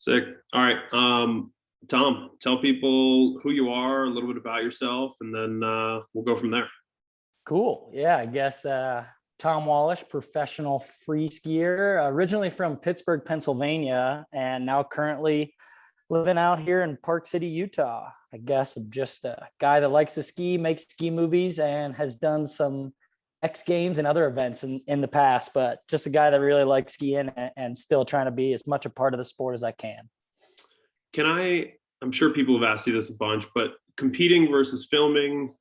Sick. All right. Tom, tell people who you are, a little bit about yourself, and then we'll go from there. Cool. Yeah, I guess Tom Wallisch, professional free skier, originally from Pittsburgh, Pennsylvania, and now currently living out here in Park City, Utah. I guess I'm just a guy that likes to ski, makes ski movies, and has done some X Games and other events in the past, but just a guy that really likes skiing and still trying to be as much a part of the sport as I can. I'm sure people have asked you this a bunch, but competing versus filming,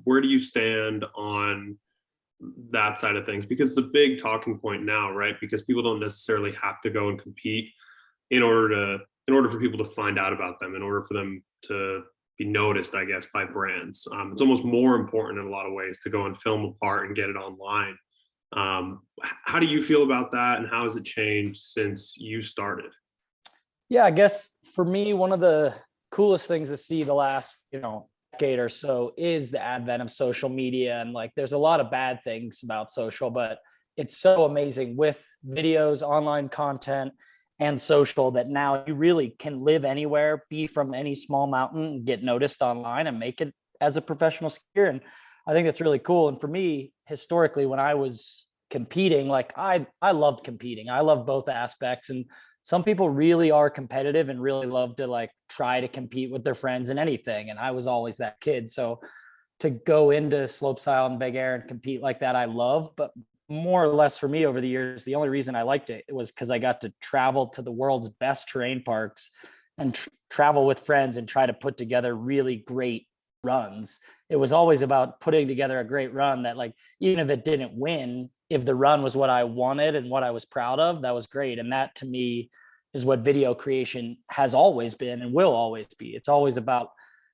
where do you stand on that side of things? Because it's a big talking point now, right? Because people don't necessarily have to go and compete in order for people to find out about them, in order for them to be noticed, I guess, by brands. It's almost more important in a lot of ways to go and film a part and get it online. How do you feel about that, and how has it changed since you started? Yeah, I guess for me, one of the coolest things to see the last, decade or so is the advent of social media. And like, there's a lot of bad things about social, but it's so amazing with videos, online content, and social that now you really can live anywhere, be from any small mountain, get noticed online and make it as a professional skier. And I think that's really cool. And for me, historically, when I was competing, like I loved competing. I love both aspects. And some people really are competitive and really love to like try to compete with their friends in anything. And I was always that kid. So to go into slopestyle and big air and compete like that, I love. But more or less for me over the years, the only reason I liked it was because I got to travel to the world's best terrain parks and travel with friends and try to put together really great runs. It was always about putting together a great run that, like, even if it didn't win, if the run was what I wanted and what I was proud of, that was great. And that to me is what video creation has always been and will always be. It's always about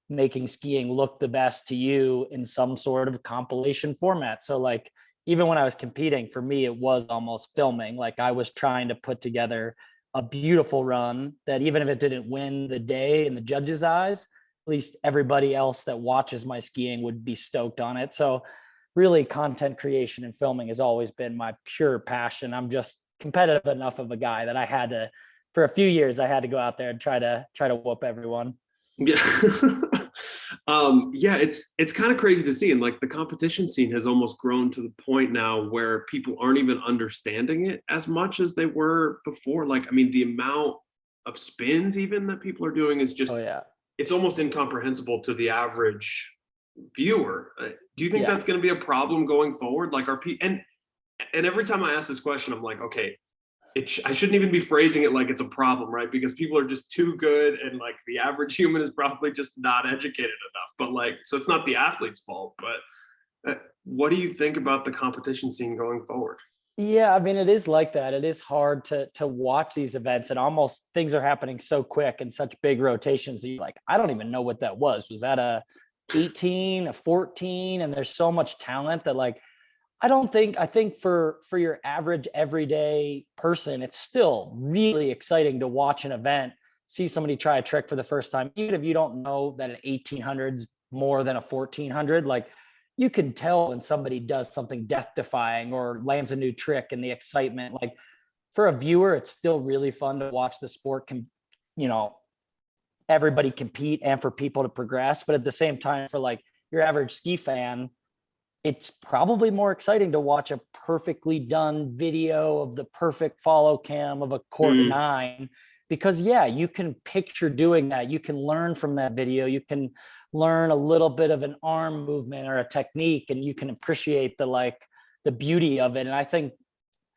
making skiing look the best to you in some sort of compilation format. So like, even when I was competing, for me, it was almost filming. Like I was trying to put together a beautiful run that even if it didn't win the day in the judges' eyes, at least everybody else that watches my skiing would be stoked on it. So really content creation and filming has always been my pure passion. I'm just competitive enough of a guy that I had to, for a few years, I had to go out there and try to whoop everyone. Yeah. Yeah, it's kind of crazy to see. And like the competition scene has almost grown to the point now where people aren't even understanding it as much as they were before. Like, I mean, the amount of spins even that people are doing is just, Oh yeah. it's almost incomprehensible to the average viewer. Do you think Yeah. that's going to be a problem going forward? Like, are people, and every time I ask this question, I'm like, okay, I shouldn't even be phrasing it like it's a problem, right? Because people are just too good, and like the average human is probably just not educated enough. But like, so it's not the athlete's fault. But what do you think about the competition scene going forward? Yeah, I mean, it is like that. It is hard to watch these events, and almost things are happening so quick and such big rotations that you're like, I don't even know what that was. Was that a 18, a 14? And there's so much talent that, like, I think for your average everyday person, it's still really exciting to watch an event, see somebody try a trick for the first time, even if you don't know that an 1800's more than a 1400. Like, you can tell when somebody does something death defying or lands a new trick, and the excitement, like, for a viewer, it's still really fun to watch the sport you know, everybody compete and for people to progress. But at the same time, for like your average ski fan, it's probably more exciting to watch a perfectly done video of the perfect follow cam of a cork Mm, nine, because yeah, you can picture doing that. You can learn from that video. You can learn a little bit of an arm movement or a technique, and you can appreciate the beauty of it. And I think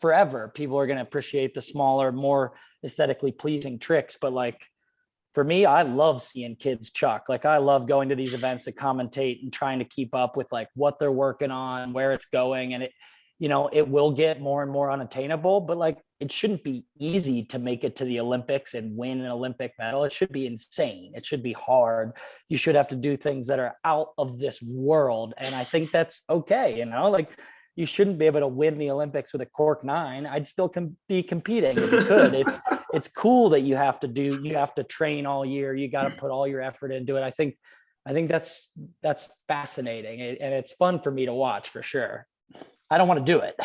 forever people are going to appreciate the smaller, more aesthetically pleasing tricks. But like, for me, I love seeing kids chuck. Like, I love going to these events to commentate and trying to keep up with like what they're working on, where it's going. And it will get more and more unattainable, but like, it shouldn't be easy to make it to the Olympics and win an Olympic medal. It should be insane. It should be hard. You should have to do things that are out of this world. And I think that's okay. Like, you shouldn't be able to win the Olympics with a cork nine. I'd still be competing if you could. It's cool that you have to train all year. You got to put all your effort into it. I think that's fascinating, and it's fun for me to watch for sure. I don't want to do it.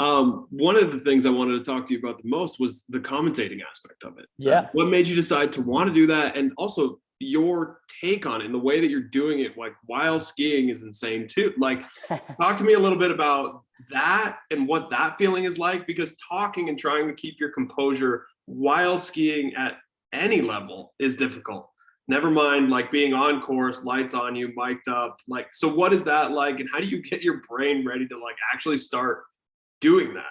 One of the things I wanted to talk to you about the most was the commentating aspect of it. Yeah. What made you decide to want to do that? And also your take on it and the way that you're doing it, like while skiing, is insane too. Like, talk to me a little bit about that and what that feeling is like, because talking and trying to keep your composure while skiing at any level is difficult. Never mind like being on course, lights on you, mic'd up. Like, so what is that like? And how do you get your brain ready to like actually start doing that?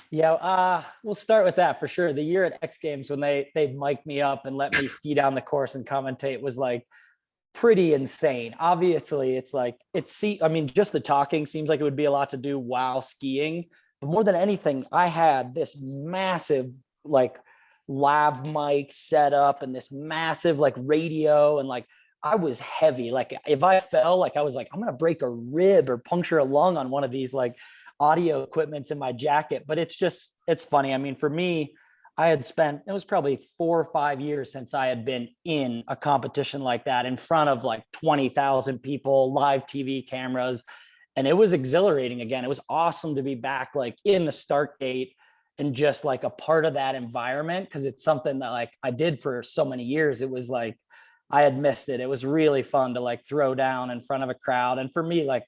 Yeah, we'll start with that for sure. The year at X Games when they mic'd me up and let me ski down the course and commentate was like pretty insane. Obviously, it's like I mean, just the talking seems like it would be a lot to do while skiing. But more than anything, I had this massive like lav mic set up and this massive like radio, and like I was heavy. Like if I fell, like I was like, I'm gonna break a rib or puncture a lung on one of these like audio equipments in my jacket. But it's funny. I mean, for me, it was probably 4 or 5 years since I had been in a competition like that in front of like 20,000 people, live TV cameras. And it was exhilarating again. It was awesome to be back like in the start gate and just like a part of that environment. Cause it's something that like I did for so many years. It was like, I had missed it. It was really fun to like throw down in front of a crowd. And for me, like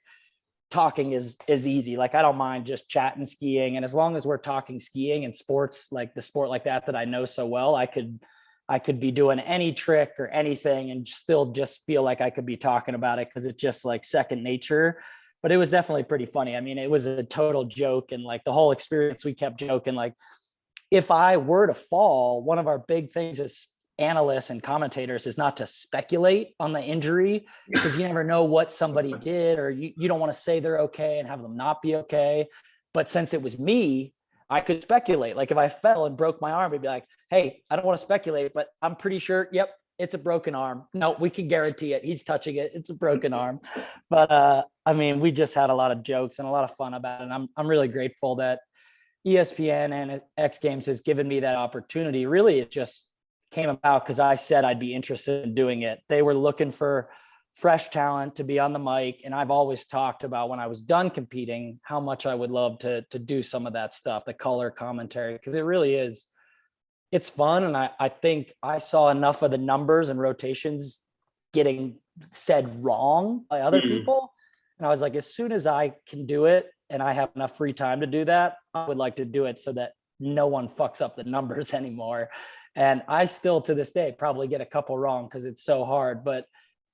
talking is easy. Like I don't mind just chatting skiing, and as long as we're talking skiing and sports, like the sport like that I know so well, I could be doing any trick or anything and still just feel like I could be talking about it because it's just like second nature. But it was definitely pretty funny. I mean, it was a total joke, and like the whole experience, we kept joking like if I were to fall, one of our big things as analysts and commentators is not to speculate on the injury, because you never know what somebody did, or you don't want to say they're okay and have them not be okay. But since it was me, I could speculate. Like if I fell and broke my arm, I'd be like, hey, I don't want to speculate, but I'm pretty sure, yep, it's a broken arm. No, we can guarantee it. He's touching it. It's a broken arm. But I mean, we just had a lot of jokes and a lot of fun about it. And I'm really grateful that ESPN and X Games has given me that opportunity. Really, it just came about because I said I'd be interested in doing it. They were looking for fresh talent to be on the mic. And I've always talked about when I was done competing, how much I would love to do some of that stuff, the color commentary, because it really is, it's fun. And I think I saw enough of the numbers and rotations getting said wrong by other people. And I was like, as soon as I can do it and I have enough free time to do that, I would like to do it so that no one fucks up the numbers anymore. And I still to this day probably get a couple wrong because it's so hard, but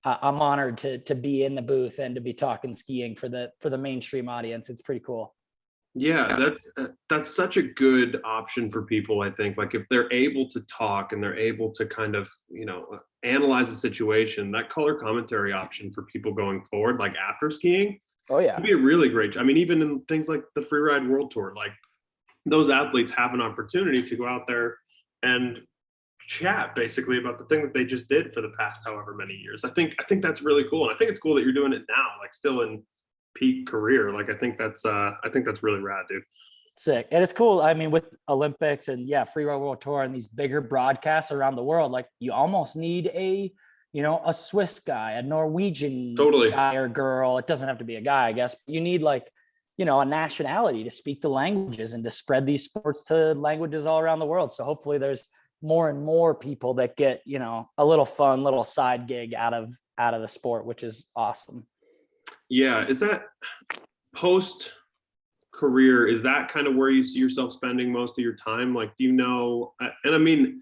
I'm honored to be in the booth and to be talking skiing for the mainstream audience. It's pretty cool. Yeah, that's such a good option for people, I think. Like if they're able to talk and they're able to kind of, analyze the situation, that color commentary option for people going forward, like after skiing, Oh yeah, would be a really great. I mean, even in things like the Freeride World Tour, like those athletes have an opportunity to go out there and chat basically about the thing that they just did for the past however many years. I think that's really cool. And I think it's cool that you're doing it now, like still in peak career. Like I think that's really rad, dude. sick. And it's cool. I mean, with Olympics and Freeride World Tour and these bigger broadcasts around the world, like you almost need a Swiss guy, a Norwegian Totally. guy or girl. It doesn't have to be a guy, I guess. But you need like, a nationality to speak the languages and to spread these sports to languages all around the world. So hopefully there's more and more people that get, a little fun, little side gig out of the sport, which is awesome. Yeah. Is that post career, is that kind of where you see yourself spending most of your time? Like, and I mean,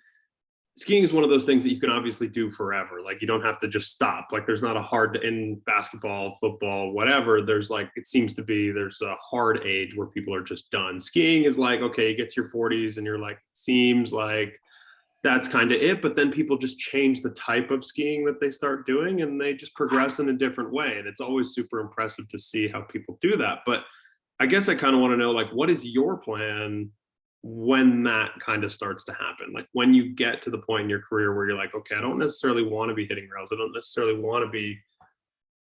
skiing is one of those things that you can obviously do forever. Like you don't have to just stop. Like there's not a hard, in basketball, football, whatever, there's like, it seems to be, there's a hard age where people are just done. Skiing is like, okay, you get to your 40s and you're like, seems like that's kind of it. But then people just change the type of skiing that they start doing and they just progress in a different way. And it's always super impressive to see how people do that. But I guess I kind of want to know, like, what is your plan when that kind of starts to happen? Like when you get to the point in your career where you're like, okay, I don't necessarily want to be hitting rails. I don't necessarily want to be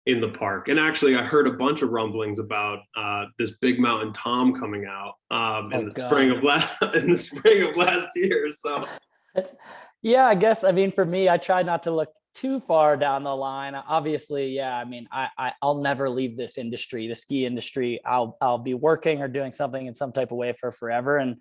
in the park. And actually I heard a bunch of rumblings about this Big Mountain Tom coming out in the spring of last year. So yeah, I guess, I mean, for me, I try not to look too far down the line. Obviously, yeah. I mean, I'll never leave this industry, the ski industry. I'll be working or doing something in some type of way for forever. And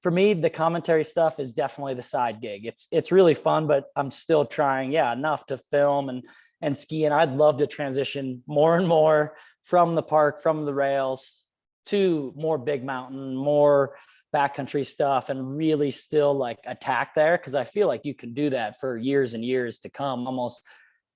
for me, the commentary stuff is definitely the side gig. It's really fun, but I'm still trying, yeah, enough to film and ski. And I'd love to transition more and more from the park, from the rails to more big mountain, more backcountry stuff, and really still like attack there. Cause I feel like you can do that for years and years to come, almost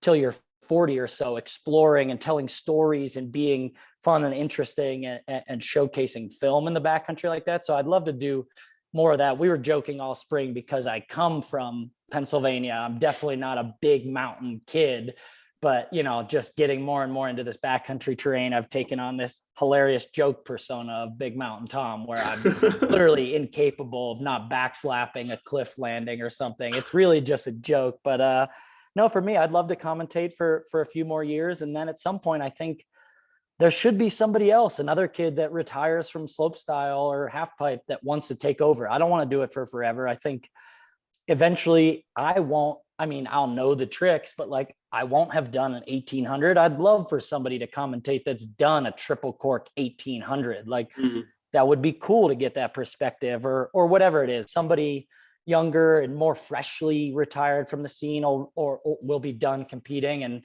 till you're 40 or so, exploring and telling stories and being fun and interesting and showcasing film in the backcountry like that. So I'd love to do more of that. We were joking all spring because I come from Pennsylvania. I'm definitely not a big mountain kid, but just getting more and more into this backcountry terrain, I've taken on this hilarious joke persona of Big Mountain Tom, where I'm literally incapable of not backslapping a cliff landing or something. It's really just a joke. But no, for me, I'd love to commentate for a few more years. And then at some point, I think there should be somebody else, another kid that retires from slopestyle or half pipe that wants to take over. I don't want to do it for forever. I think eventually I'll know the tricks, but like I won't have done an 1800. I'd love for somebody to commentate that's done a triple cork 1800. Like that would be cool to get that perspective, or whatever it is. Somebody younger and more freshly retired from the scene or will be done competing. And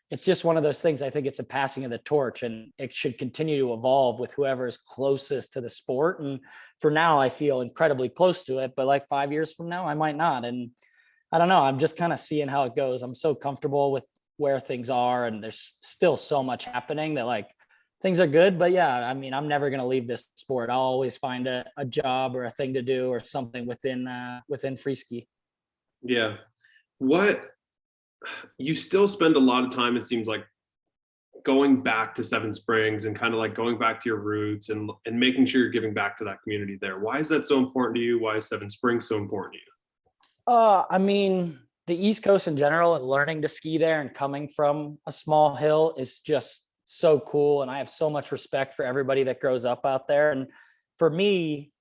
it's just one of those things. I think it's a passing of the torch, and it should continue to evolve with whoever is closest to the sport. And for now, I feel incredibly close to it, but like 5 years from now, I might not. And I don't know. I'm just kind of seeing how it goes. I'm so comfortable with where things are, and there's still so much happening that like things are good. But yeah, I mean, I'm never going to leave this sport. I'll always find a job or a thing to do or something within free ski. Yeah. You still spend a lot of time, it seems like, going back to Seven Springs and kind of like going back to your roots and making sure you're giving back to that community there. Why is that so important to you? Why is Seven Springs so important to you? I mean, the East Coast in general, and learning to ski there and coming from a small hill is just so cool. And I have so much respect for everybody that grows up out there. And for me,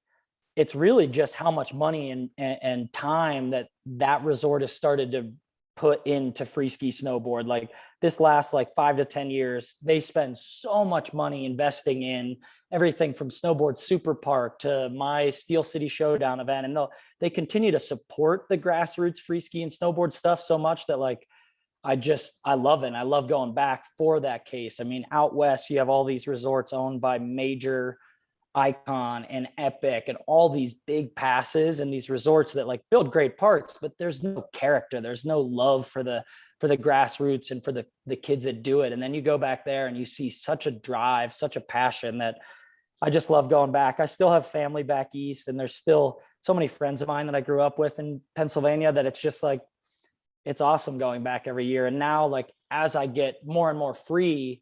it's really just how much money and time that resort has started to put into free ski snowboard. Like this last like 5 to 10 years, they spend so much money investing in everything from Snowboard Super Park to my Steel City Showdown event. And they continue to support the grassroots free ski and snowboard stuff so much that like, I love it. And I love going back for that case. I mean, out West, you have all these resorts owned by major Icon and Epic and all these big passes and these resorts that like build great parks, but there's no character, there's no love for the grassroots and for the kids that do it. And then you go back there and you see such a drive, such a passion that I just love going back. I still have family back east, and there's still so many friends of mine that I grew up with in Pennsylvania that it's just like, it's awesome going back every year. And now like as I get more and more free,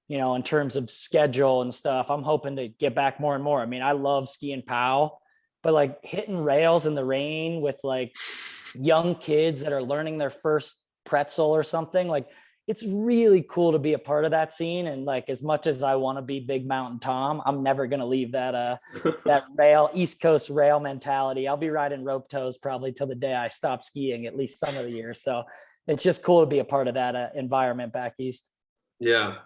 in terms of schedule and stuff, I'm hoping to get back more and more. I mean, I love skiing POW, but like hitting rails in the rain with like young kids that are learning their first pretzel or something, like it's really cool to be a part of that scene. And like, as much as I want to be Big Mountain Tom, I'm never going to leave that rail, East Coast rail mentality. I'll be riding rope toes probably till the day I stop skiing, at least some of the year. So it's just cool to be a part of that environment back east. Yeah.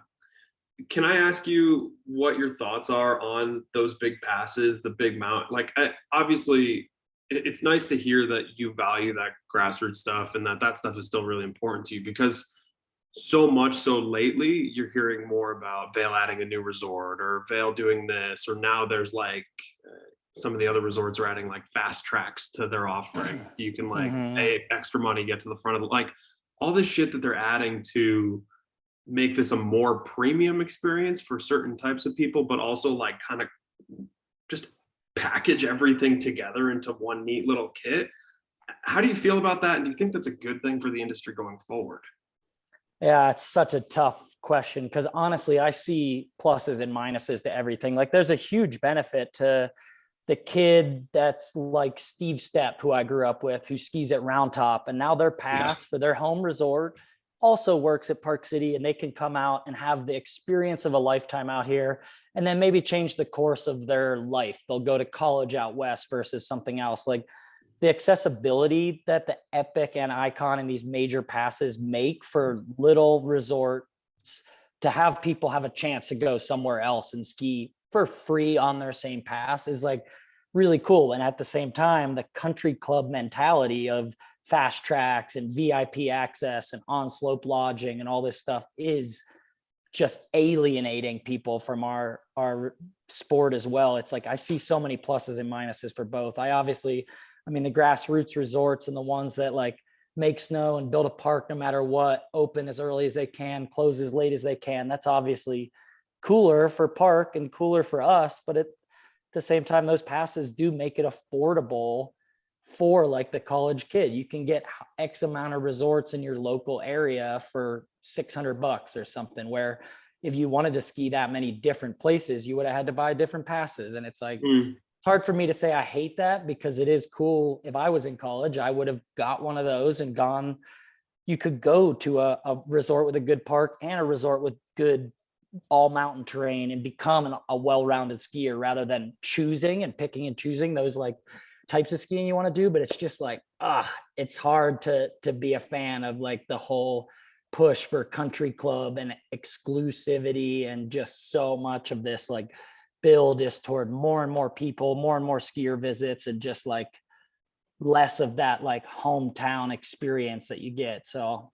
Can I ask you what your thoughts are on those big passes, the big mount? Like, obviously, it's nice to hear that you value that grassroots stuff and that stuff is still really important to you, because so much so lately you're hearing more about Vail adding a new resort or Vail doing this, or now there's like some of the other resorts are adding like fast tracks to their offering. So you can like pay extra money, get to the front of the, like all this shit that they're adding to make this a more premium experience for certain types of people, but also like kind of just package everything together into one neat little kit. How do you feel about that? And do you think that's a good thing for the industry going forward? Yeah, it's such a tough question because honestly, I see pluses and minuses to everything. Like there's a huge benefit to the kid that's like Steve Stepp, who I grew up with, who skis at Round Top, and now their pass for their home resort also works at Park City, and they can come out and have the experience of a lifetime out here and then maybe change the course of their life. They'll go to college out West versus something else. Like the accessibility that the Epic and Icon and these major passes make for little resorts to have people have a chance to go somewhere else and ski for free on their same pass is like really cool. And at the same time, the country club mentality of fast tracks and VIP access and on slope lodging and all this stuff is just alienating people from our sport as well. It's like I see so many pluses and minuses for both. I mean, the grassroots resorts and the ones that like make snow and build a park no matter what, open as early as they can, close as late as they can. That's obviously cooler for park and cooler for us, but at the same time, those passes do make it affordable for like the college kid. You can get X amount of resorts in your local area for $600 or something, where if you wanted to ski that many different places, you would have had to buy different passes. And it's like, it's hard for me to say I hate that, because it is cool. If I was in college, I would have got one of those and gone. You could go to a resort with a good park and a resort with good all mountain terrain and become a well-rounded skier, rather than choosing and picking and choosing those like types of skiing you want to do. But it's just like, it's hard to be a fan of like the whole push for country club and exclusivity, and just so much of this like build is toward more and more people, more and more skier visits, and just like less of that like hometown experience that you get. So,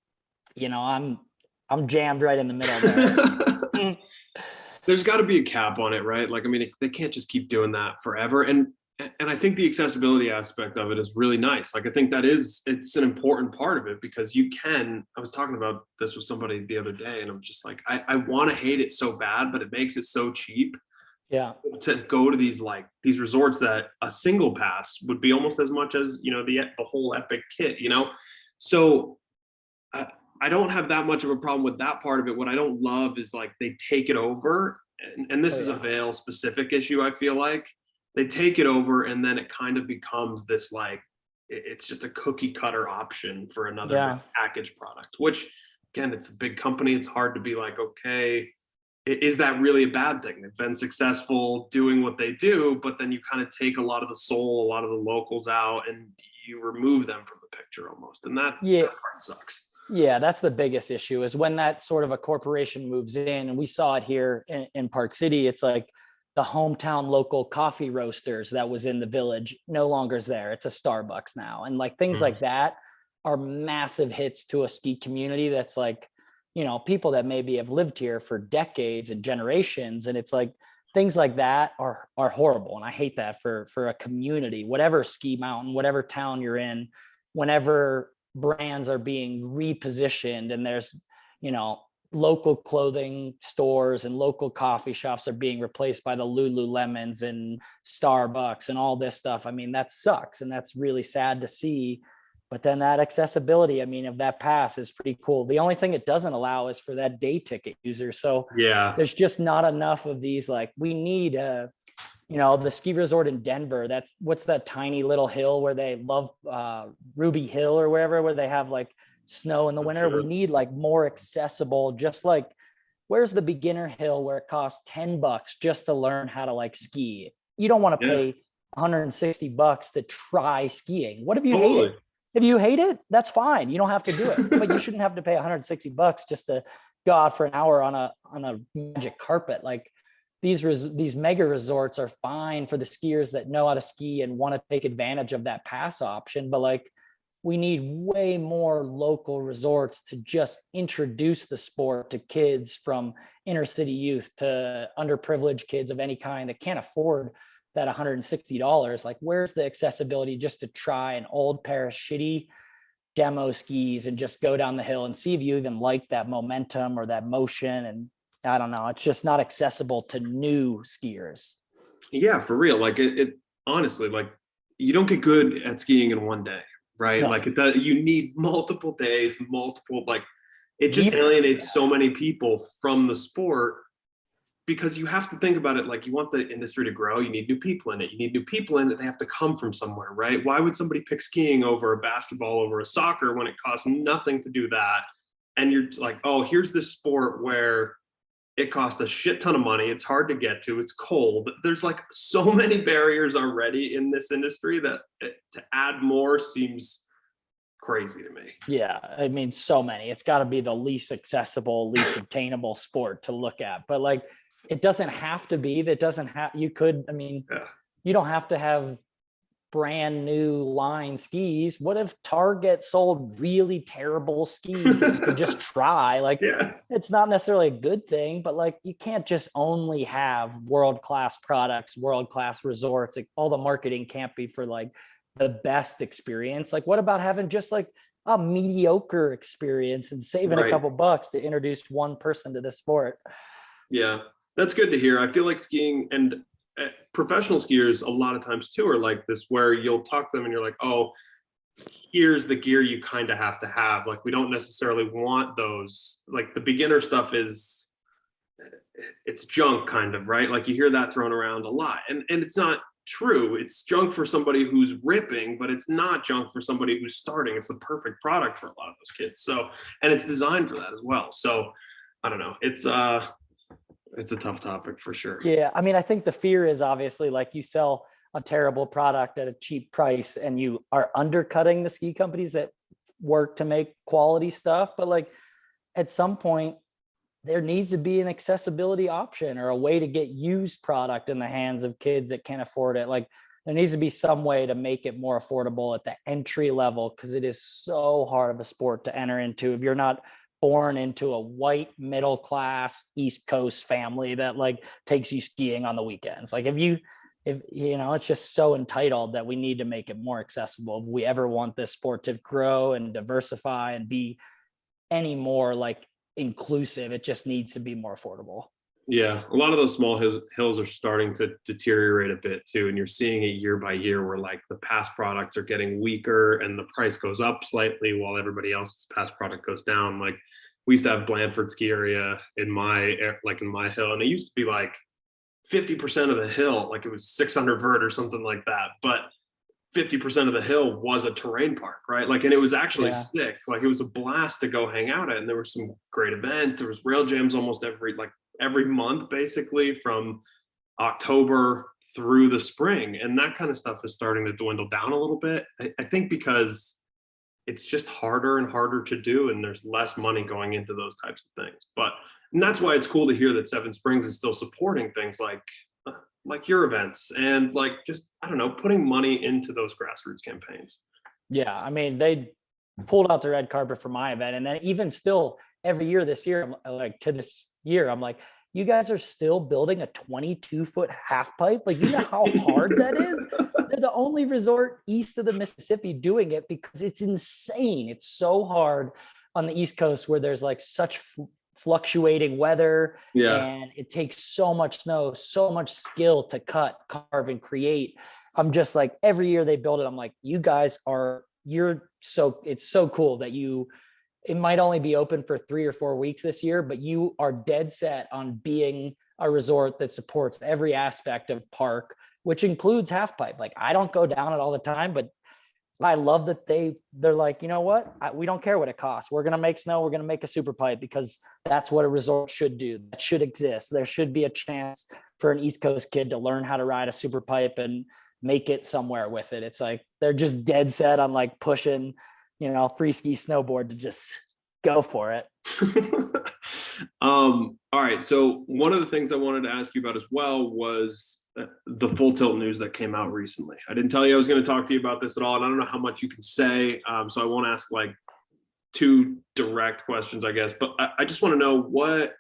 you know, I'm jammed right in the middle there. There's got to be a cap on it, right? Like, I mean, they can't just keep doing that forever. And I think the accessibility aspect of it is really nice. Like, I think it's an important part of it, because I was talking about this with somebody the other day, and I'm just like, I want to hate it so bad, but it makes it so cheap. Yeah. To go to these resorts that a single pass would be almost as much as, you know, the whole Epic kit, you know? So I don't have that much of a problem with that part of it. What I don't love is like they take it over, and this is a Vail specific issue. I feel like they take it over, and then it kind of becomes this like, it's just a cookie cutter option for another package product, which again, it's a big company. It's hard to be like, okay, is that really a bad thing? They've been successful doing what they do, but then you kind of take a lot of the soul, a lot of the locals out, and you remove them from the picture almost. And that part sucks. Yeah, that's the biggest issue, is when that sort of a corporation moves in. And we saw it here in Park City. It's like the hometown local coffee roasters that was in the village no longer is there. It's a Starbucks now. And like things like that are massive hits to a ski community that's like, you know, people that maybe have lived here for decades and generations. And it's like things like that are horrible. And I hate that for a community, whatever ski mountain, whatever town you're in, whenever brands are being repositioned and there's, you know, local clothing stores and local coffee shops are being replaced by the Lululemons and Starbucks and all this stuff. I mean, that sucks. And that's really sad to see. But then that accessibility, I mean, of that pass is pretty cool. The only thing it doesn't allow is for that day ticket user. So there's just not enough of these. Like, we need you know, the ski resort in Denver, what's that tiny little hill where they love Ruby Hill or wherever, where they have like snow in the winter. We need like more accessible, just like, where's the beginner hill where it costs $10 just to learn how to like ski? You don't want to pay $160 to try skiing. What if you hate it? If you hate it, that's fine. You don't have to do it, but you shouldn't have to pay $160 just to go out for an hour on a magic carpet. Like, these mega resorts are fine for the skiers that know how to ski and want to take advantage of that pass option. But like, we need way more local resorts to just introduce the sport to kids, from inner city youth to underprivileged kids of any kind that can't afford that $160. Like, where's the accessibility just to try an old pair of shitty demo skis and just go down the hill and see if you even like that momentum or that motion? And I don't know, it's just not accessible to new skiers. Yeah, for real. Like, it honestly, like, you don't get good at skiing in one day, right? No. Like, you need multiple days, like, it just alienates so many people from the sport, because you have to think about it. Like, you want the industry to grow, you need new people in it. You need new people in it. They have to come from somewhere, right? Why would somebody pick skiing over a basketball, over a soccer, when it costs nothing to do that? And you're like, oh, here's this sport where It costs a shit ton of money. It's hard to get to. It's cold. There's like so many barriers already in this industry that to add more seems crazy to me. Yeah, I mean, so many. It's got to be the least accessible, least obtainable sport to look at. But like, it doesn't have to be. That doesn't have. You could. I mean, Yeah. you don't have to have brand new line skis. What if Target sold really terrible skis that you could just try? Like, Yeah. it's not necessarily a good thing, but like, you can't just only have world-class products, world-class resorts. Like, all the marketing can't be for like the best experience. Like, what about having just like a mediocre experience and saving a Right. couple bucks to introduce one person to the sport? Yeah. That's good to hear. I feel like skiing and professional skiers a lot of times too are like this, where you'll talk to them and you're like, oh, here's the gear you kind of have to have. Like, we don't necessarily want those. Like, the beginner stuff is, it's junk kind of, right? Like, you hear that thrown around a lot, and it's not true. It's junk for somebody who's ripping, but it's not junk for somebody who's starting. It's the perfect product for a lot of those kids. So, and it's designed for that as well. So I don't know. It's a tough topic for sure. Yeah, I mean, I think the fear is obviously like, you sell a terrible product at a cheap price and you are undercutting the ski companies that work to make quality stuff. But like, at some point, there needs to be an accessibility option or a way to get used product in the hands of kids that can't afford it. Like, there needs to be some way to make it more affordable at the entry level, because it is so hard of a sport to enter into if you're not born into a white middle class East Coast family that like takes you skiing on the weekends. Like, if you know, it's just so entitled that we need to make it more accessible if we ever want this sport to grow and diversify and be any more like inclusive. It just needs to be more affordable. Yeah, a lot of those small hills are starting to deteriorate a bit too, and you're seeing it year by year where like the past products are getting weaker and the price goes up slightly while everybody else's past product goes down. Like, we used to have Blandford ski area in my hill, and it used to be like 50% of the hill, like it was 600 vert or something like that, but 50% of the hill was a terrain park, right? Like, and it was actually sick. Like, it was a blast to go hang out at, and there were some great events. There was rail jams almost every month, basically from October through the spring, and that kind of stuff is starting to dwindle down a little bit. I think because it's just harder and harder to do, and there's less money going into those types of things. And that's why it's cool to hear that Seven Springs is still supporting things like your events and like, just, I don't know, putting money into those grassroots campaigns. Yeah, I mean, they pulled out the red carpet for my event, and then even still every year this year, I'm like, to this year, I'm like, you guys are still building a 22-foot half pipe. Like, you know how hard that is? They're the only resort east of the Mississippi doing it, because it's insane. It's so hard on the East Coast where there's like such fluctuating weather, and it takes so much snow, so much skill to cut, carve, and create. I'm just like, every year they build it, I'm like, you guys are, it's so cool that it might only be open for 3 or 4 weeks this year, but you are dead set on being a resort that supports every aspect of park, which includes half pipe. Like, I don't go down it all the time, but I love that they're like, you know what? We don't care what it costs. We're going to make snow. We're going to make a super pipe, because that's what a resort should do. That should exist. There should be a chance for an East Coast kid to learn how to ride a super pipe and make it somewhere with it. It's like, they're just dead set on like pushing, free ski snowboard to just go for it. All right. So one of the things I wanted to ask you about as well was the Full Tilt news that came out recently. I didn't tell you I was going to talk to you about this at all, and I don't know how much you can say. So I won't ask like 2 direct questions, I guess, but I just want to know what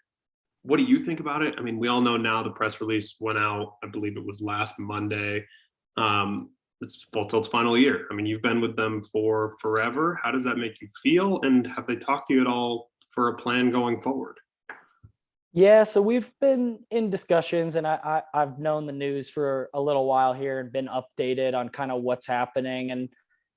do you think about it? I mean, we all know now the press release went out, I believe it was last Monday. It's Full Tilt's final year. I mean, you've been with them for forever. How does that make you feel? And have they talked to you at all for a plan going forward? Yeah, so we've been in discussions, and I've known the news for a little while here and been updated on kind of what's happening. And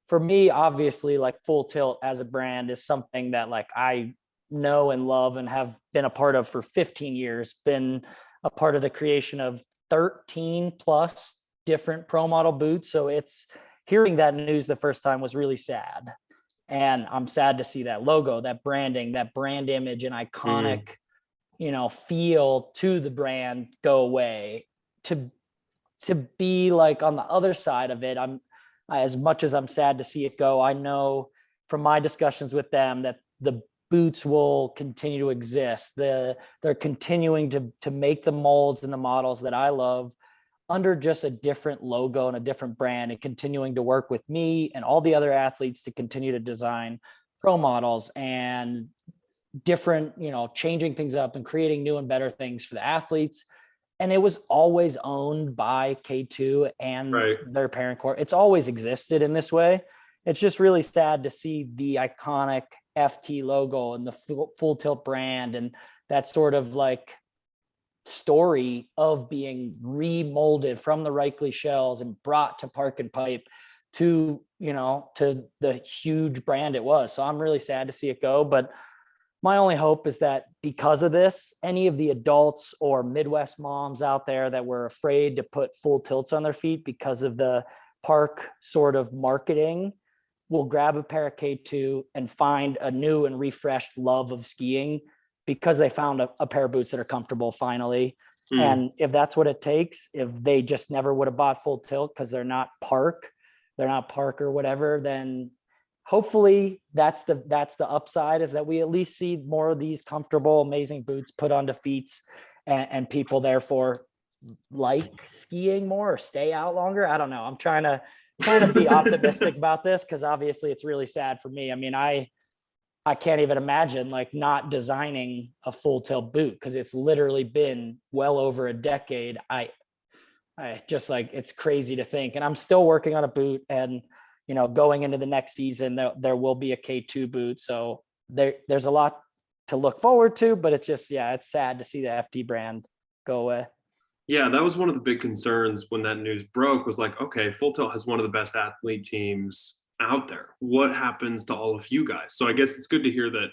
for me, obviously, like, Full Tilt as a brand is something that like I know and love and have been a part of for 15 years, been a part of the creation of 13 plus different pro model boots. So it's, hearing that news the first time was really sad. And I'm sad to see that logo, that branding, that brand image, and iconic feel to the brand go away. To be like on the other side of it, as much as I'm sad to see it go, I know from my discussions with them that the boots will continue to exist. They're continuing to make the molds and the models that I love under just a different logo and a different brand, and continuing to work with me and all the other athletes to continue to design pro models and different, changing things up and creating new and better things for the athletes. And it was always owned by K2 and Right. their parent corp. It's always existed in this way. It's just really sad to see the iconic FT logo and the full tilt brand and that sort of like story of being remolded from the Reichley shells and brought to Park and Pipe to, to the huge brand it was. So I'm really sad to see it go. But my only hope is that because of this, any of the adults or Midwest moms out there that were afraid to put full tilts on their feet because of the Park sort of marketing will grab a pair of K2 and find a new and refreshed love of skiing because they found a pair of boots that are comfortable finally. And if that's what it takes, if they just never would have bought full tilt because they're not Park or whatever, then hopefully that's the upside, is that we at least see more of these comfortable, amazing boots put onto feet, and people therefore like skiing more or stay out longer. I don't know. I'm trying to be optimistic about this because obviously it's really sad for me. I mean, I can't even imagine like not designing a full tilt boot because it's literally been well over a decade. I just like, it's crazy to think, and I'm still working on a boot, and going into the next season, there will be a K2 boot. So there's a lot to look forward to, but it's just, it's sad to see the FT brand go away. Yeah, that was one of the big concerns when that news broke, was like, okay, Full Tilt has one of the best athlete teams out there. What happens to all of you guys? So I guess it's good to hear that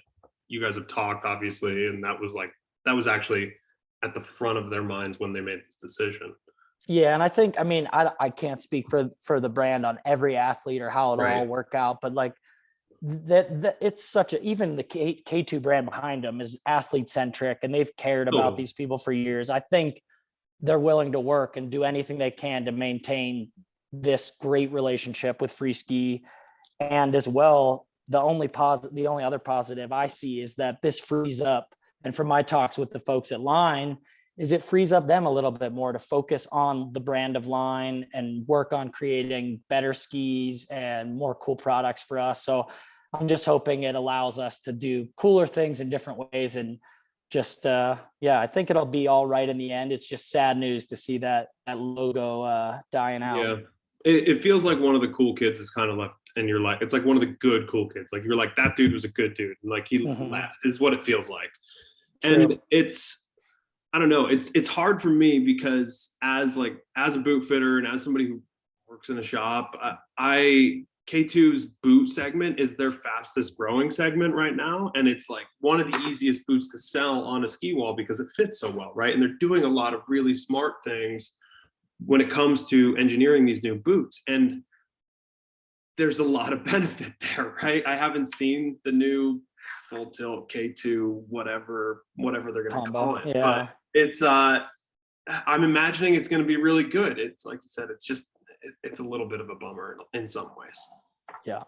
you guys have talked, obviously, and that was actually at the front of their minds when they made this decision. Yeah, and I think, I can't speak for the brand on every athlete or how it'll all work out, but like that it's such even the K2 brand behind them is athlete centric, and they've cared about these people for years. I think they're willing to work and do anything they can to maintain this great relationship with Free Ski. And as well, the only other positive I see is that this frees up, and from my talks with the folks at Line, is it frees up them a little bit more to focus on the brand of Line and work on creating better skis and more cool products for us. So I'm just hoping it allows us to do cooler things in different ways, and just I think it'll be all right in the end. It's just sad news to see that logo dying out. Yeah, it feels like one of the cool kids is kind of left in your life. It's like one of the good cool kids. Like you're like, that dude was a good dude, and like he left is what it feels like. True. And I don't know, it's hard for me because as a boot fitter and as somebody who works in a shop, K2's boot segment is their fastest growing segment right now. And it's like one of the easiest boots to sell on a ski wall because it fits so well, right? And they're doing a lot of really smart things when it comes to engineering these new boots. And there's a lot of benefit there, right? I haven't seen the new Full Tilt K2, whatever they're going to call it. Yeah. But it's, I'm imagining it's going to be really good. It's like you said, it's a little bit of a bummer in some ways. Yeah.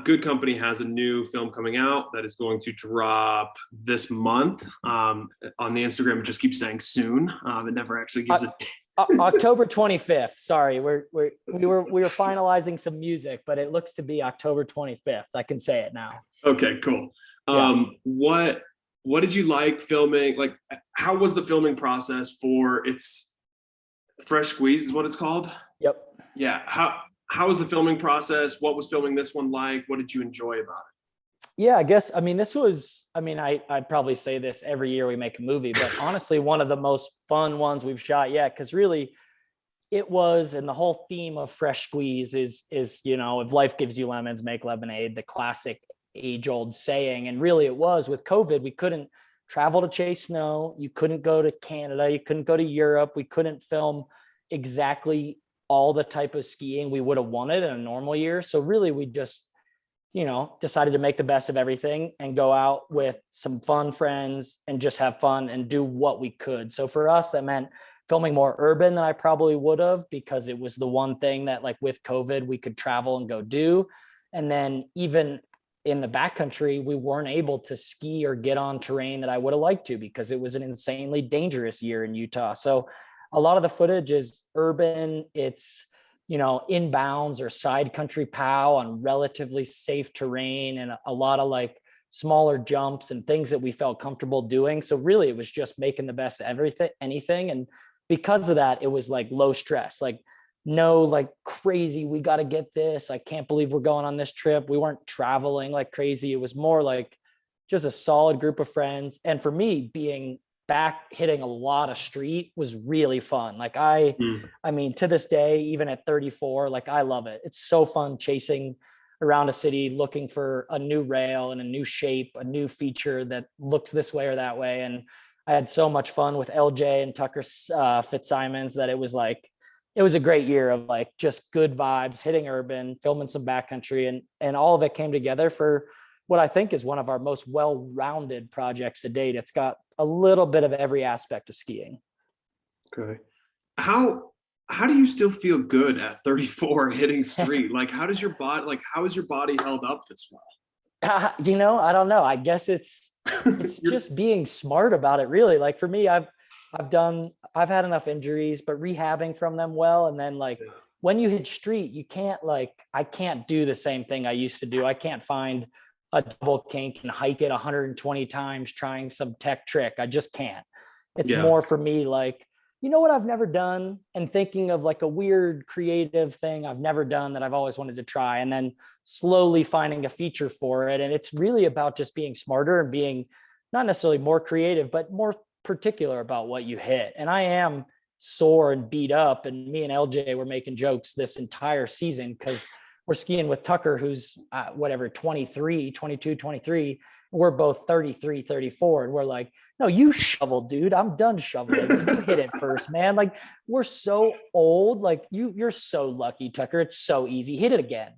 Good Company has a new film coming out that is going to drop this month. On the Instagram, it just keeps saying soon. It never actually gives a October 25th. Sorry, we were finalizing some music, but it looks to be October 25th. I can say it now. Okay, cool. What did you like filming? Like, how was the filming process for its Fresh Squeeze is what it's called? Yep. Yeah. How was the filming process? What was filming this one like? What did you enjoy about it? Yeah, I guess, this was, I'd probably say this every year we make a movie, but honestly, one of the most fun ones we've shot yet. Cause really it was, and the whole theme of Fresh Squeeze is, if life gives you lemons, make lemonade, the classic age old saying. And really it was, with COVID, we couldn't travel to chase snow. You couldn't go to Canada. You couldn't go to Europe. We couldn't film exactly all the type of skiing we would have wanted in a normal year. So really we just decided to make the best of everything and go out with some fun friends and just have fun and do what we could. So for us, that meant filming more urban than I probably would have, because it was the one thing that, like, with COVID, we could travel and go do. And then even in the backcountry, we weren't able to ski or get on terrain that I would have liked to, because it was an insanely dangerous year in Utah. So a lot of the footage is urban. It's, inbounds or side country POW on relatively safe terrain, and a lot of like smaller jumps and things that we felt comfortable doing. So really it was just making the best of anything. And because of that, it was like low stress, like no, like crazy, we got to get this, I can't believe we're going on this trip. We weren't traveling like crazy. It was more like just a solid group of friends. And for me, being back hitting a lot of street was really fun. Like I mean, to this day, even at 34, like I love it. It's so fun chasing around a city, looking for a new rail and a new shape, a new feature that looks this way or that way. And I had so much fun with LJ and Tucker Fitzsimons that it was a great year of like just good vibes, hitting urban, filming some backcountry, and all of it came together for what I think is one of our most well-rounded projects to date. It's got a little bit of every aspect of skiing. Okay. How do you still feel good at 34 hitting street? Like, how is your body held up this well? I don't know. I guess it's just being smart about it, really. Like for me, I've had enough injuries, but rehabbing from them well. And then like when you hit street, I can't do the same thing I used to do. I can't find a double kink and hike it 120 times trying some tech trick. I just can't. It's more for me like, what I've never done, and thinking of like a weird creative thing I've never done that I've always wanted to try, and then slowly finding a feature for it. And it's really about just being smarter and being not necessarily more creative, but more particular about what you hit. And I am sore and beat up, and me and LJ were making jokes this entire season because we're skiing with Tucker, who's 22, 23. We're both 33, 34. And we're like, no, you shovel, dude. I'm done shoveling. You hit it first, man. Like, we're so old. Like, you're so lucky, Tucker. It's so easy. Hit it again.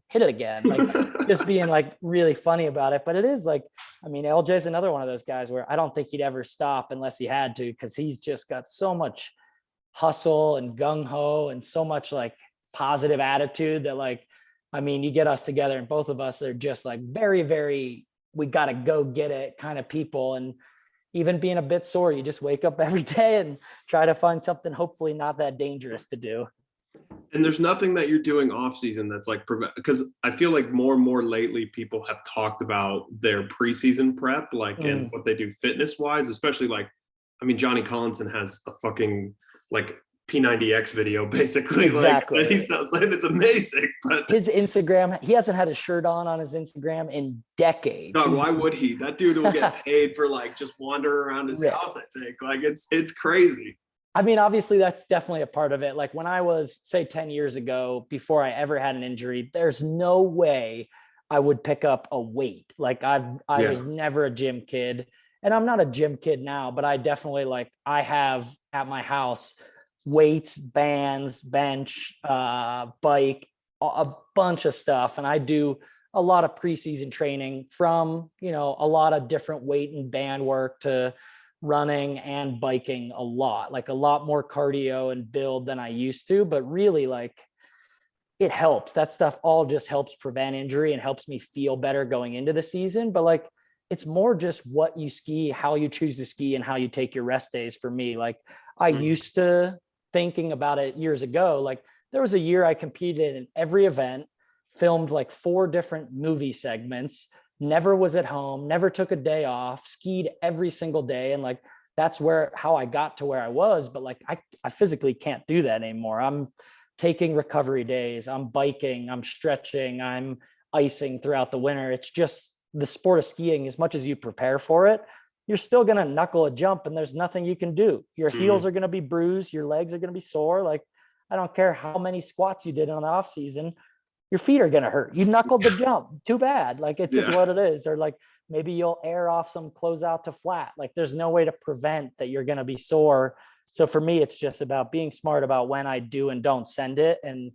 Like, just being like really funny about it. But it is like, I mean, LJ's another one of those guys where I don't think he'd ever stop unless he had to, because he's just got so much hustle and gung-ho and so much like positive attitude that, like, I mean, you get us together and both of us are just like very, very, we got to go get it kind of people. And even being a bit sore, you just wake up every day and try to find something hopefully not that dangerous to do. And there's nothing that you're doing off season that's like, because I feel like more and more lately people have talked about their preseason prep, like, and what they do fitness wise, especially like, I mean, Johnny Collinson has a fucking like P90X video basically. Exactly. Like, he sounds like it's amazing, but his Instagram, he hasn't had a shirt on his Instagram in decades. God, why would he? That dude will get paid for like just wandering around his house, I think. Like, it's crazy. I mean, obviously that's definitely a part of it. Like when I was, say, 10 years ago, before I ever had an injury, there's no way I would pick up a weight. Like I was never a gym kid, and I'm not a gym kid now, but I definitely, like, I have at my house weights, bands, bench, bike, a bunch of stuff. And I do a lot of preseason training, from, a lot of different weight and band work to running and biking, a lot more cardio and build than I used to. But really, like, it helps. That stuff all just helps prevent injury and helps me feel better going into the season. But like, it's more just what you ski, how you choose to ski, and how you take your rest days. For me, like, I used to, thinking about it years ago, like there was a year I competed in every event, filmed like 4 different movie segments, never was at home, never took a day off, skied every single day. And like, that's how I got to where I was. But like, I physically can't do that anymore. I'm taking recovery days, I'm biking, I'm stretching, I'm icing throughout the winter. It's just the sport of skiing. As much as you prepare for it, you're still going to knuckle a jump, and there's nothing you can do. Your heels are going to be bruised. Your legs are going to be sore. Like, I don't care how many squats you did on the off season, your feet are going to hurt. You knuckled the jump. Too bad. Like, it's just what it is. Or like, maybe you'll air off some closeout to flat. Like, there's no way to prevent that you're going to be sore. So for me, it's just about being smart about when I do and don't send it, and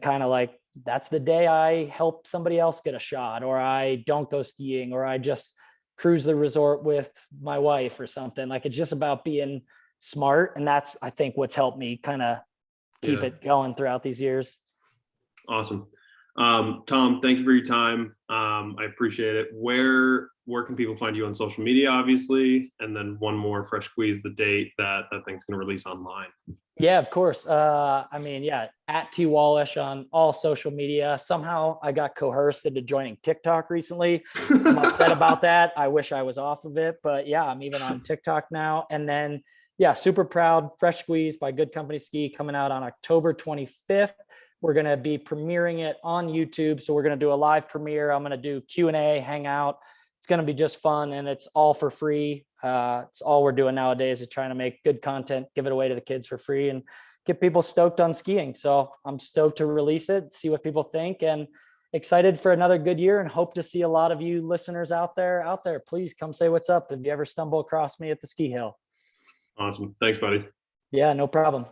kind of like that's the day I help somebody else get a shot, or I don't go skiing, or I just cruise the resort with my wife or something. Like, it's just about being smart. And that's, I think, what's helped me kind of keep it going throughout these years. Awesome. Tom, thank you for your time. I appreciate it. Where can people find you on social media, obviously? And then one more fresh squeeze, the date that thing's going to release online. Yeah, of course. I mean, yeah, at T Wallisch on all social media. Somehow I got coerced into joining TikTok recently. I'm upset about that. I wish I was off of it, but yeah, I'm even on TikTok now. And then, yeah, super proud. Fresh Squeeze by Good Company Ski coming out on October 25th. We're going to be premiering it on YouTube. So we're going to do a live premiere. I'm going to do Q&A, hangout. It's going to be just fun, and it's all for free. It's all we're doing nowadays is trying to make good content, give it away to the kids for free, and get people stoked on skiing. So I'm stoked to release it, see what people think, and excited for another good year, and hope to see a lot of you listeners out there. Please come say what's up if you ever stumble across me at the ski hill. Awesome. Thanks, buddy. Yeah, no problem.